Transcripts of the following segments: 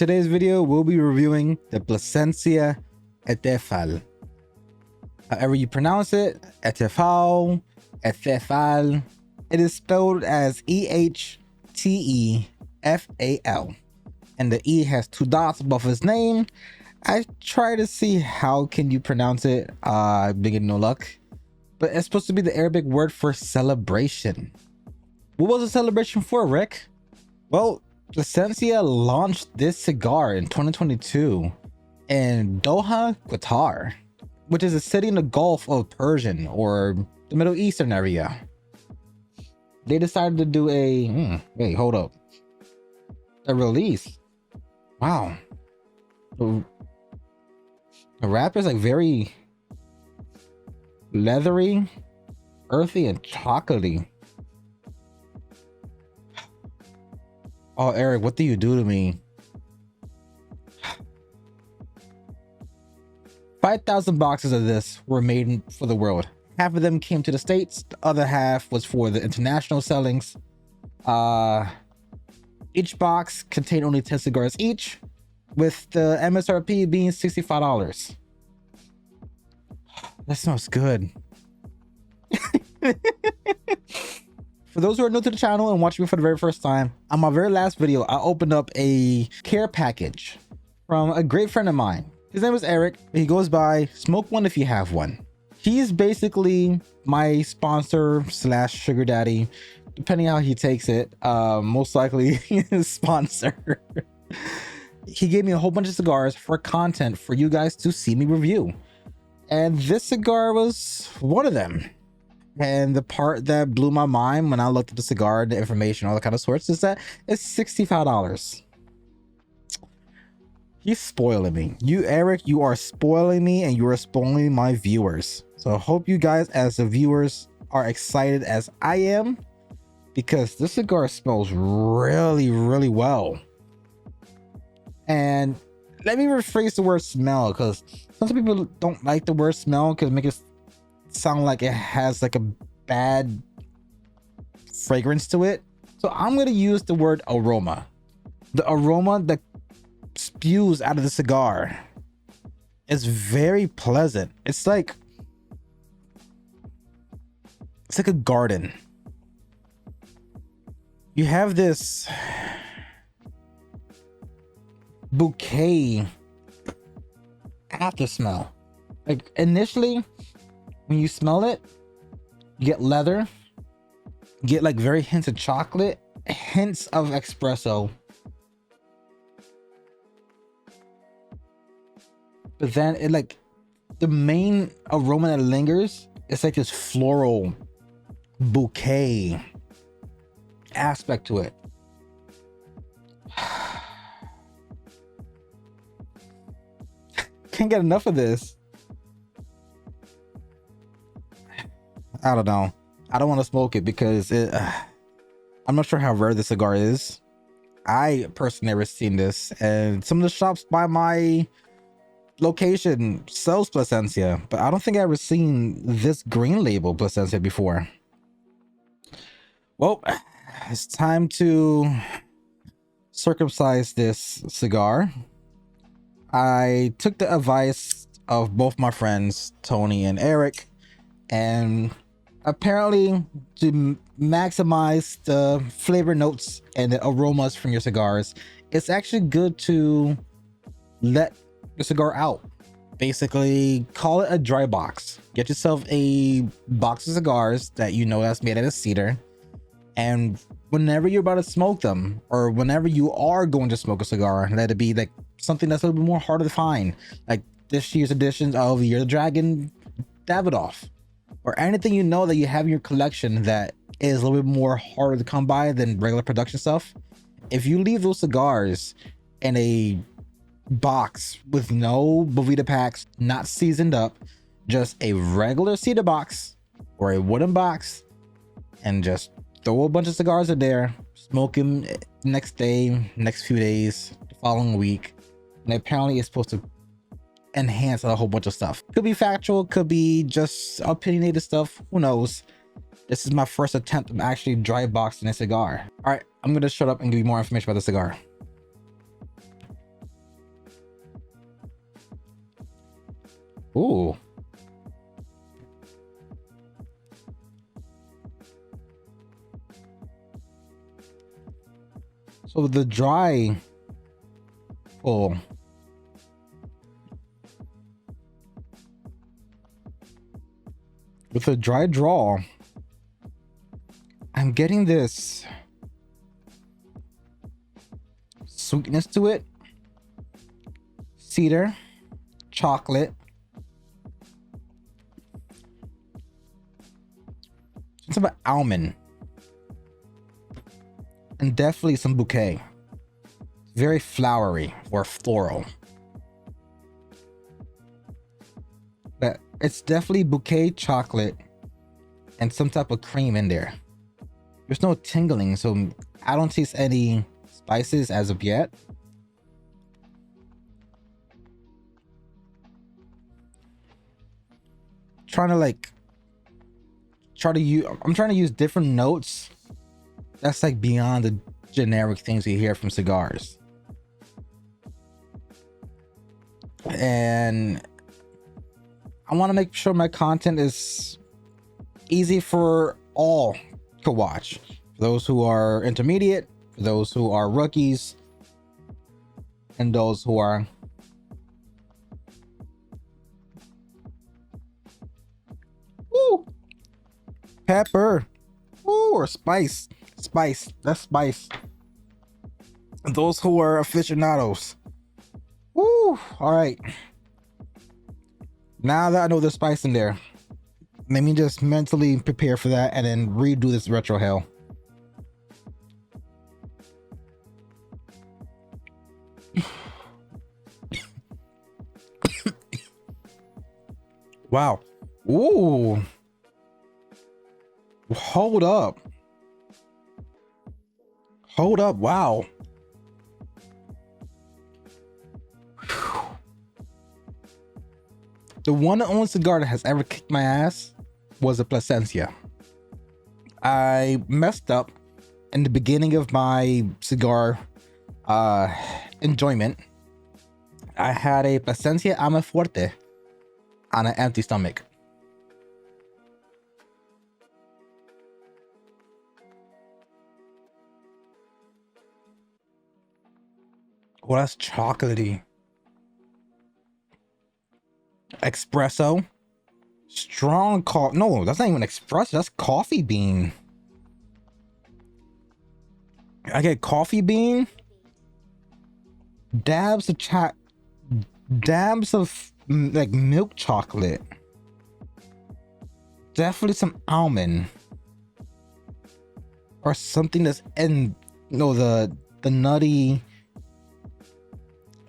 today's video, we'll be reviewing the Plasencia Ehtefal. However you pronounce it, Ehtefal, Ehtefal. It is spelled as E-H-T-E-F-A-L. And the E has 2 dots above his name. I try to see how can you pronounce it. I've been getting no luck. But it's supposed to be the Arabic word for celebration. What was the celebration for, Rick? Well, Plasencia launched this cigar in 2022 in Doha, Qatar, which is a city in the Gulf of Persian or the Middle Eastern area. They decided to do a wait, hold up, a release. Wow, the wrapper is like very leathery, earthy, and chocolatey. Oh, Eric, what do you do to me? 5,000 boxes of this were made for the world. Half of them came to the States. The other half was for the international sellings. Each box contained only 10 cigars each, with the MSRP being $65. That smells good. For those who are new to the channel and watching me for the very first time, on my very last video, I opened up a care package from a great friend of mine. His name is Eric. He goes by Smoke One If You Have One. He's basically my sponsor slash sugar daddy, depending how he takes it. Most likely his sponsor. He gave me a whole bunch of cigars for content for you guys to see me review. And this cigar was one of them. And the part that blew my mind when I looked at the cigar, the information, all that kind of sorts, is that it's $65. He's spoiling me. You, Eric, you are spoiling me, and you are spoiling my viewers. So I hope you guys, as the viewers, are excited as I am, because this cigar smells really, really well. And let me rephrase the word smell, because some people don't like the word smell because it makes it sound like it has like a bad fragrance to it. So I'm going to use the word aroma. The aroma that spews out of the cigar is very pleasant. It's like a garden. You have this bouquet after smell. Like initially when you smell it, you get leather, you get like very hints of chocolate, hints of espresso. But then it like the main aroma that lingers, it's like this floral bouquet aspect to it. Can't get enough of this. I don't know. I don't want to smoke it because I'm not sure how rare the cigar is. I personally never seen this, and some of the shops by my location sells Plasencia, but I don't think I've ever seen this green label Plasencia before. Well, it's time to circumcise this cigar. I took the advice of both my friends, Tony and Eric, and apparently to maximize the flavor notes and the aromas from your cigars, it's actually good to let the cigar out. Basically, call it a dry box. Get yourself a box of cigars that you know that's made out of cedar, and whenever you're about to smoke them, or whenever you are going to smoke a cigar, let it be like something that's a little bit more harder to find, like this year's editions of Year of the Dragon Davidoff, or anything you know that you have in your collection that is a little bit more harder to come by than regular production stuff. If you leave those cigars in a box with no Bovita packs, not seasoned up, just a regular cedar box or a wooden box, and just throw a bunch of cigars in there, smoke them next day, next few days, the following week, and apparently it's supposed to enhance a whole bunch of stuff. Could be factual, could be just opinionated stuff, who knows. This is my first attempt of actually dry boxing a cigar. All right, I'm gonna shut up and give you more information about the cigar. Ooh. So the dry pull. With a dry draw, I'm getting this sweetness to it. Cedar, chocolate. It's about almond. And definitely some bouquet. Very flowery or floral. But it's definitely bouquet, chocolate, and some type of cream in there. There's no tingling, so I don't taste any spices as of yet. I'm trying to use different notes that's like beyond the generic things you hear from cigars. And I want to make sure my content is easy for all to watch. For those who are intermediate, for those who are rookies, and those who are pepper, or spice. That's spice. And those who are aficionados. All right. Now that I know there's spice in there, let me just mentally prepare for that and then redo this retro hell. Wow. Ooh. Hold up. Wow. The one and only cigar that has ever kicked my ass was a Plasencia. I messed up in the beginning of my cigar enjoyment. I had a Plasencia Fuerte on an empty stomach. Oh, that's chocolatey. Espresso. Strong coffee. No, that's not even espresso. That's coffee bean. I get coffee bean. Dabs of like milk chocolate. Definitely some almond. Or something that's in the nutty.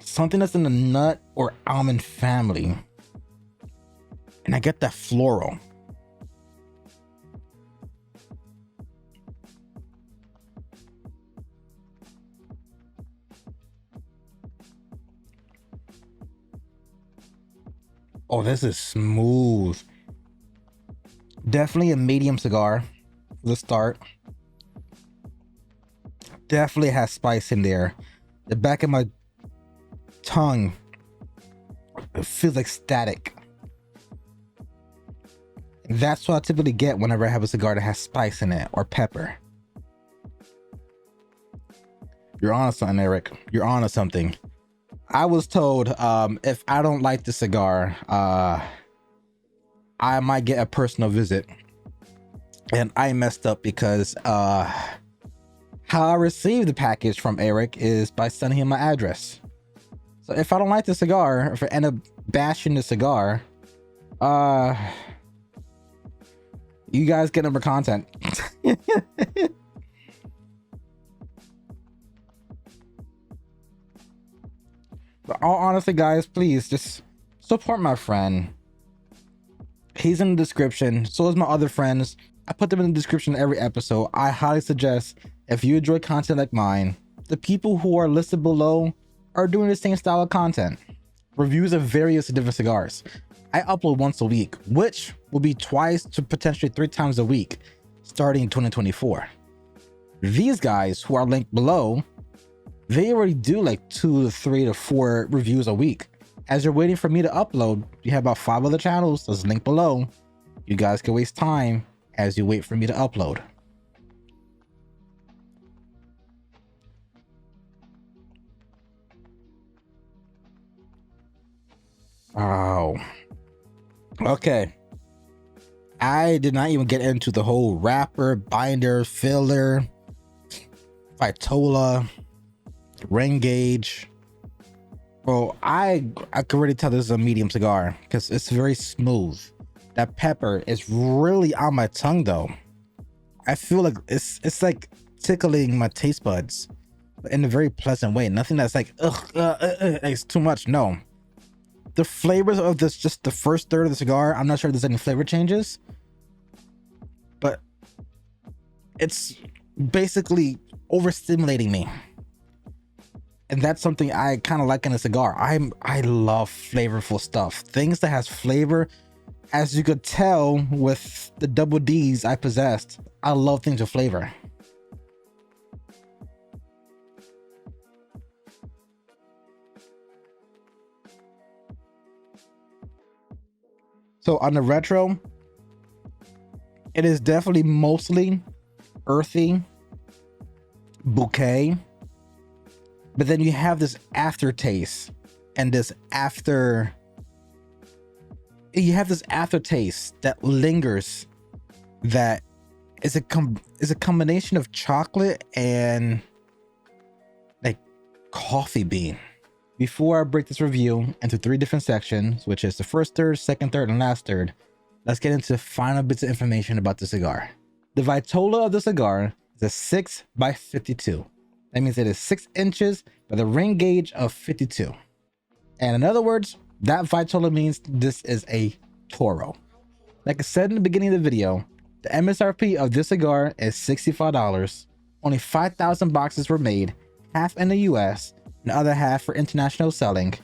Something that's in the nut or almond family. And I get that floral. Oh, this is smooth. Definitely a medium cigar for the start. Definitely has spice in there. The back of my tongue, it feels like static. That's what I typically get whenever I have a cigar that has spice in it or pepper. You're on something, Eric. You're on to something. I was told if I don't like the cigar, I might get a personal visit. And I messed up because how I received the package from Eric is by sending him my address. So if I don't like the cigar, if I end up bashing the cigar, you guys get number content. But all honestly, guys, please just support my friend. He's in the description. So is my other friends. I put them in the description of every episode. I highly suggest, if you enjoy content like mine, the people who are listed below are doing the same style of content. Reviews of various different cigars. I upload once a week, which will be twice to potentially 3 times a week starting in 2024. These guys who are linked below, they already do like 2 to 3 to 4 reviews a week. As you're waiting for me to upload, you have about 5 other channels. There's a link below. You guys can waste time as you wait for me to upload. Oh, okay. I did not even get into the whole wrapper, binder, filler, Vitola, ring gauge. Well, I can already tell this is a medium cigar because it's very smooth. That pepper is really on my tongue though. I feel like it's like tickling my taste buds, but in a very pleasant way. Nothing that's like it's too much. No, the flavors of this, just the first third of the cigar, I'm not sure if there's any flavor changes, but it's basically overstimulating me. And that's something I kind of like in a cigar. I love flavorful stuff, things that has flavor. As you could tell with the double D's I possessed, I love things with flavor. So on the retro, it is definitely mostly earthy, bouquet, but then you have this aftertaste and this aftertaste that lingers, that is a combination of chocolate and like coffee bean. Before I break this review into 3 different sections, which is the first third, second third, and last third, let's get into final bits of information about the cigar. The Vitola of the cigar is a 6x52. That means it is 6 inches with a ring gauge of 52. And in other words, that Vitola means this is a Toro. Like I said in the beginning of the video, the MSRP of this cigar is $65. Only 5,000 boxes were made, half in the US and the other half for international selling,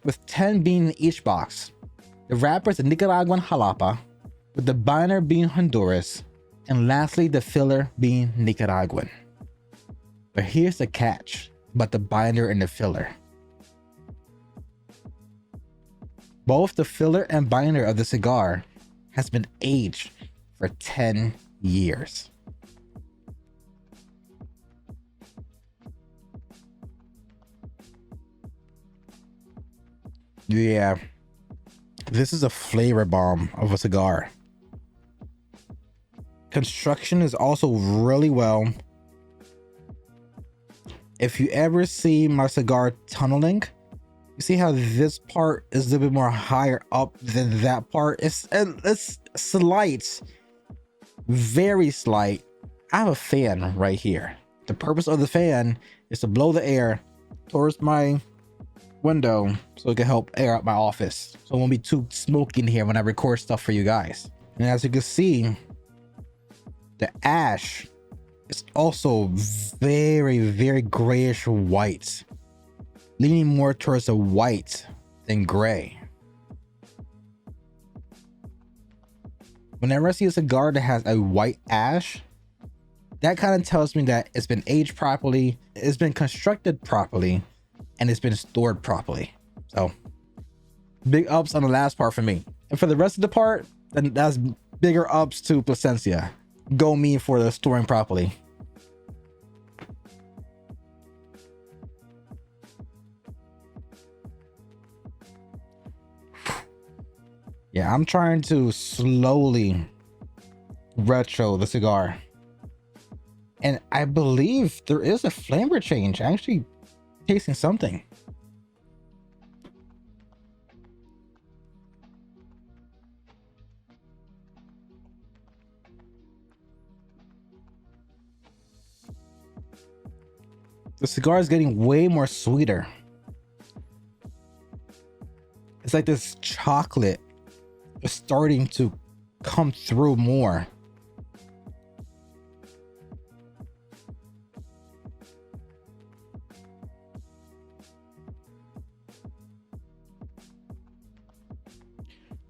with 10 being in each box. The wrapper is a Nicaraguan Jalapa, with the binder being Honduras, and lastly the filler being Nicaraguan. But here's the catch about the binder and the filler. Both the filler and binder of the cigar has been aged for 10 years. Yeah, this is a flavor bomb of a cigar. Construction is also really well. If you ever see my cigar tunneling, you see how this part is a little bit more higher up than that part. It's slight, very slight. I have a fan right here. The purpose of the fan is to blow the air towards my window so it can help air out my office, so it won't be too smoky in here when I record stuff for you guys. And as you can see, the ash is also very, very grayish white, leaning more towards the white than gray. Whenever I see a cigar that has a white ash, that kind of tells me that it's been aged properly, it's been constructed properly, and it's been stored properly. So big ups on the last part for me. And for the rest of the part, then that's bigger ups to Plasencia. Go me for the storing properly. Yeah, I'm trying to slowly retro the cigar. And I believe there is a flavor change. I'm actually tasting something. The cigar is getting way more sweeter. It's like this chocolate is starting to come through more.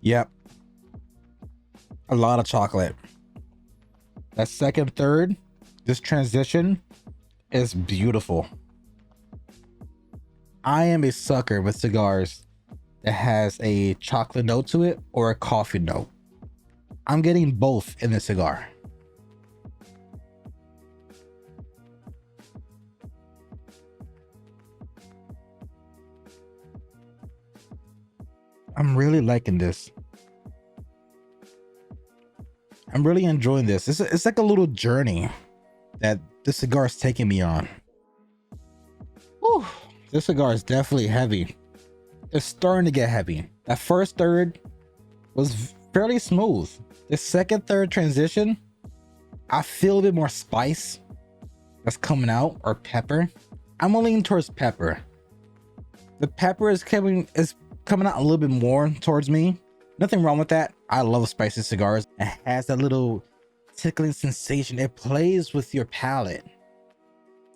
Yep. A lot of chocolate. That second, third, this transition is beautiful. I am a sucker with cigars that has a chocolate note to it or a coffee note. I'm getting both in this cigar. I'm really liking this. I'm really enjoying this. It's like a little journey that this cigar is taking me on. Whew, this cigar is definitely heavy. It's starting to get heavy. That first third was fairly smooth. The second third transition, I feel a bit more spice that's coming out, or pepper. I'm leaning towards pepper. The pepper is coming out a little bit more towards me. Nothing wrong with that. I love spicy cigars. It has that little tickling sensation. It plays with your palate.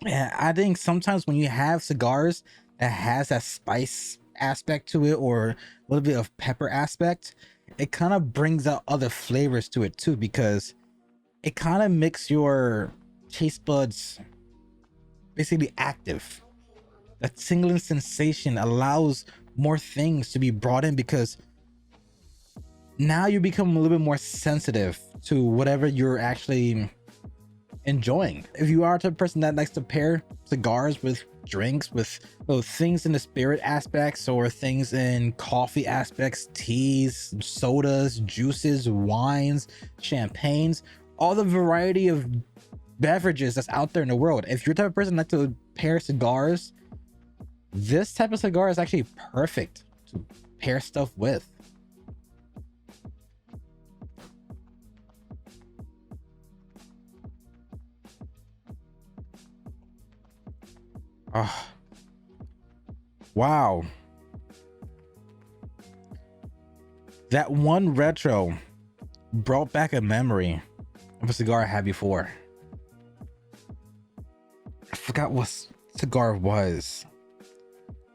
And I think sometimes when you have cigars that has that spice aspect to it, or a little bit of pepper aspect, it kind of brings out other flavors to it too, because it kind of makes your taste buds basically active. That tingling sensation allows more things to be brought in, because now you become a little bit more sensitive to whatever you're actually enjoying. If you are the type of person that likes to pair cigars with drinks, with things in the spirit aspects or things in coffee aspects, teas, sodas, juices, wines, champagnes, all the variety of beverages that's out there in the world, if you're the type of person that likes to pair cigars, this type of cigar is actually perfect to pair stuff with. Oh, wow. That one retro brought back a memory of a cigar I had before. I forgot what cigar it was.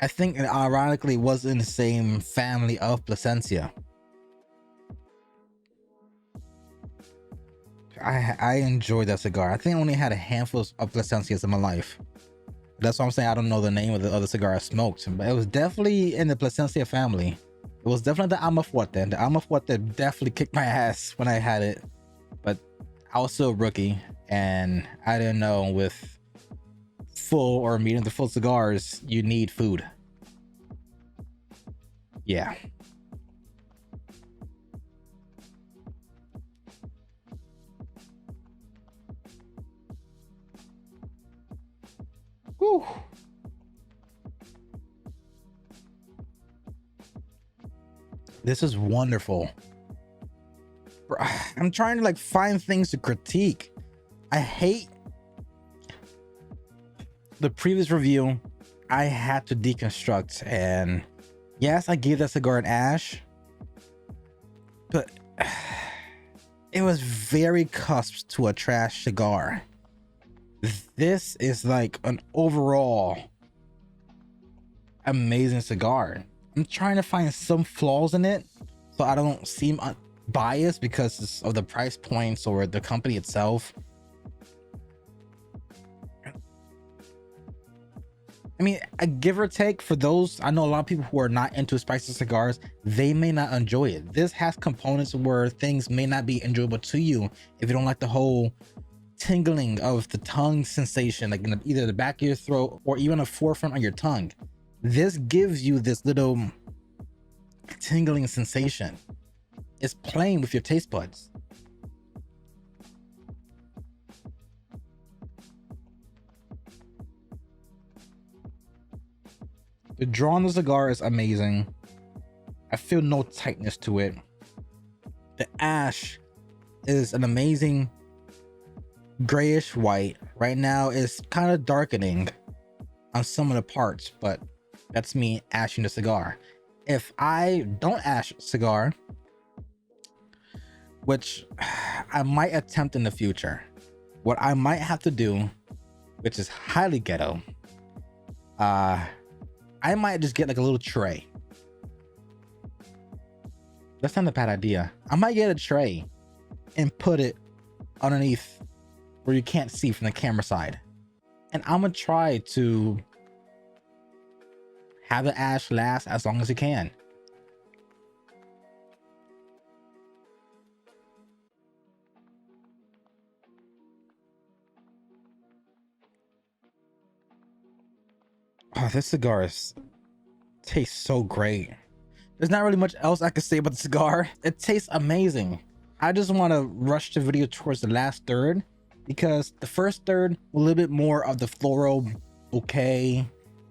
I think it ironically was in the same family of Plasencia. I enjoyed that cigar. I think I only had a handful of Plasencias in my life. That's what I'm saying. I don't know the name of the other cigar I smoked, but it was definitely in the Plasencia family. It was definitely the Alma Fuerte. The Alma Fuerte definitely kicked my ass when I had it, but I was still a rookie, and I didn't know with full or medium to full cigars, you need food. Yeah. Whew. This is wonderful. I'm trying to like find things to critique. I hate the previous review. I had to deconstruct, and yes, I gave that cigar an ash, but it was very cusp to a trash cigar. This is like an overall amazing cigar. I'm trying to find some flaws in it so I don't seem biased because of the price points or the company itself. I mean, a give or take, for those, I know a lot of people who are not into spicy cigars, they may not enjoy it. This has components where things may not be enjoyable to you if you don't like the whole tingling of the tongue sensation, like in either the back of your throat or even the forefront of your tongue. This gives you this little tingling sensation. It's playing with your taste buds. The draw on the cigar is amazing. I feel no tightness to it. The ash is an amazing grayish white. Right now it's kind of darkening on some of the parts, but that's me ashing the cigar. If I don't ash cigar, which I might attempt in the future, what I might have to do, which is highly ghetto, I might just get like a little tray. That's not a bad idea. I might get a tray and put it underneath where you can't see from the camera side, and I'm gonna try to have the ash last as long as it can. Oh, this cigar tastes so great. There's not really much else I could say about the cigar. It tastes amazing. I just want to rush the video towards the last third because the first third, a little bit more of the floral bouquet, a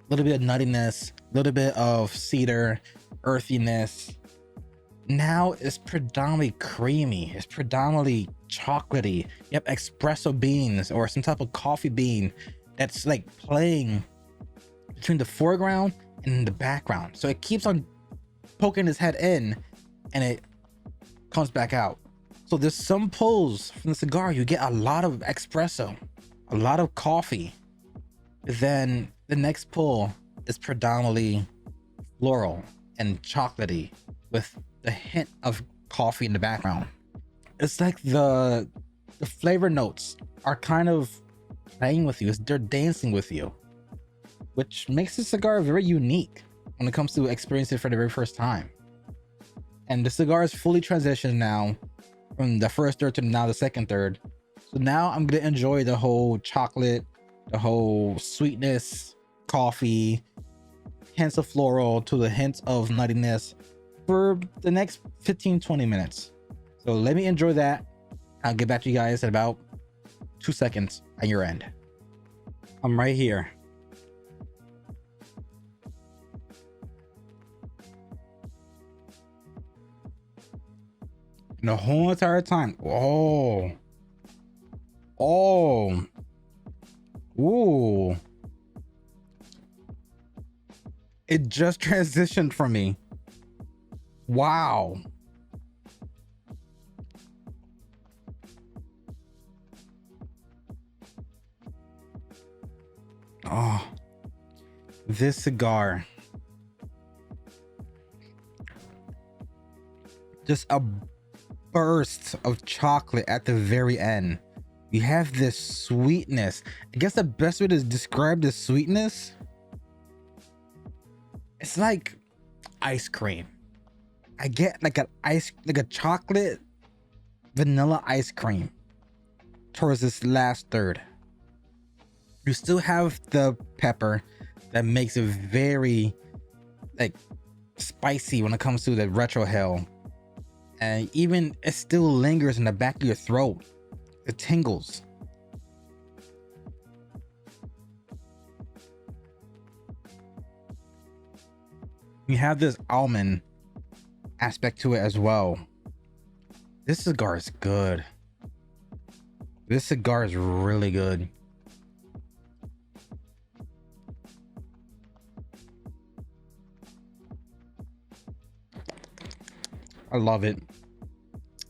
little bit of nuttiness, a little bit of cedar, earthiness. Now it's predominantly creamy. It's predominantly chocolatey. You have espresso beans or some type of coffee bean that's like playing between the foreground and the background. So it keeps on poking his head in and it comes back out. So there's some pulls from the cigar. You get a lot of espresso, a lot of coffee. Then the next pull is predominantly floral and chocolatey with the hint of coffee in the background. It's like the flavor notes are kind of playing with you. They're dancing with you, which makes the cigar very unique when it comes to experiencing it for the very first time. And the cigar is fully transitioned now from the first third to now the second third. So now I'm gonna enjoy the whole chocolate, the whole sweetness, coffee, hints of floral to the hints of nuttiness for the next 15-20 minutes. So let me enjoy that. I'll get back to you guys in about 2 seconds on your end. I'm right here. And the whole entire time. Oh. Ooh. It just transitioned for me. Wow. Oh, this cigar. Just a burst of chocolate at the very end. You have this sweetness. I guess the best way to describe the sweetness, it's like ice cream. I get like a chocolate vanilla ice cream towards this last third. You still have the pepper that makes it very like spicy when it comes to the retrohale, and even it still lingers in the back of your throat. It tingles. You have this almond aspect to it as well. This cigar is good. This cigar is really good. I love it.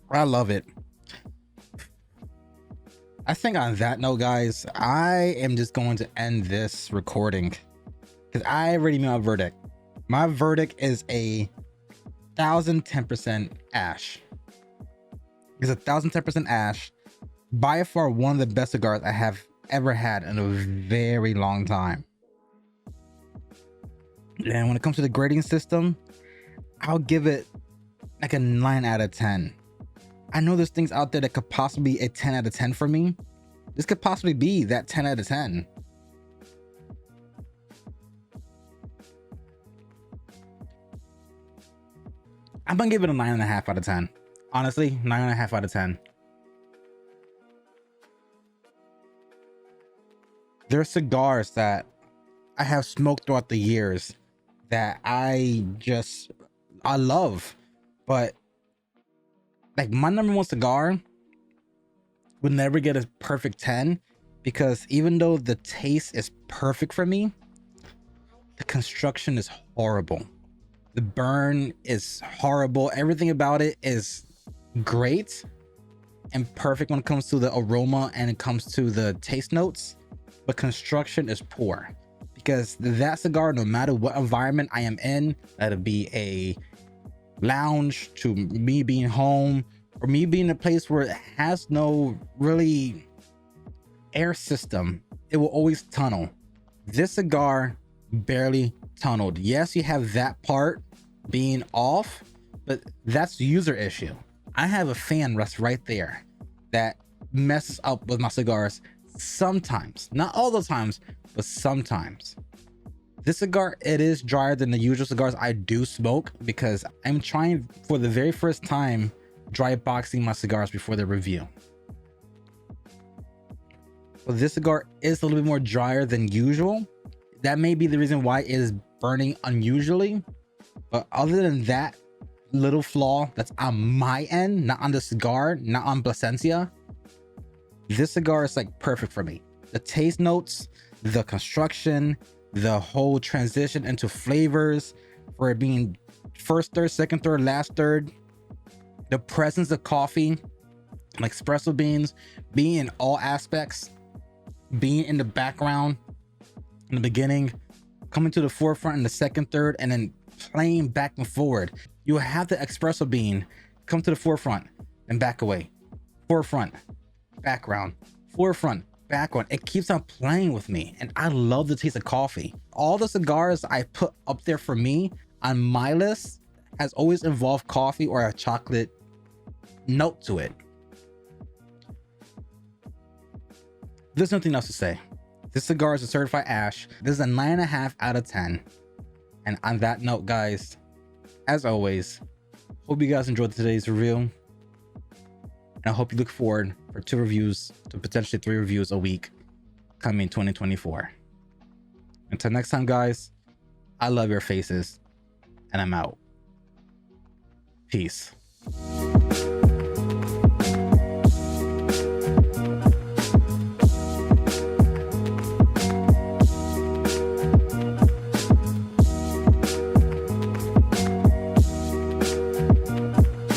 I love it. I think on that note, guys, I am just going to end this recording because I already made my verdict. My verdict is a 1010% ash. It's a 1010% ash. By far one of the best cigars I have ever had in a very long time. And when it comes to the grading system, I'll give it like a 9 out of 10. I know there's things out there that could possibly be a 10 out of 10 for me. This could possibly be that 10 out of 10. I'm gonna give it a 9.5 out of 10. Honestly, 9.5 out of 10. There are cigars that I have smoked throughout the years that I love, but like my number one cigar would never get a perfect 10 because even though the taste is perfect for me, the construction is horrible. The burn is horrible. Everything about it is great and perfect when it comes to the aroma and it comes to the taste notes, but construction is poor because that cigar, no matter what environment I am in, that'll be a lounge to me being home or me being in a place where it has no really air system, it will always tunnel. This cigar barely tunneled. Yes, you have that part being off, but that's the user issue. I have a fan rest right there that messes up with my cigars sometimes, not all the times, but sometimes. This cigar, it is drier than the usual cigars I do smoke because I'm trying for the very first time dry boxing my cigars before the review. But this cigar is a little bit more drier than usual. That may be the reason why it is burning unusually. But other than that little flaw that's on my end, not on the cigar, not on Plasencia, this cigar is like perfect for me. The taste notes, the construction, the whole transition into flavors, for it being first third, second third, last third, the presence of coffee and espresso beans being in all aspects, being in the background in the beginning, coming to the forefront in the second third, and then playing back and forward. You have the espresso bean come to the forefront and back away, forefront, background, forefront, background. It keeps on playing with me, and I love the taste of coffee. All the cigars I put up there for me on my list has always involved coffee or a chocolate note to it. There's nothing else to say. This cigar is a certified ash. This is a 9.5 out of 10. And on that note, guys, as always, hope you guys enjoyed today's review. And I hope you look forward for 2 reviews to potentially 3 reviews a week coming 2024. Until next time, guys, I love your faces, and I'm out. Peace.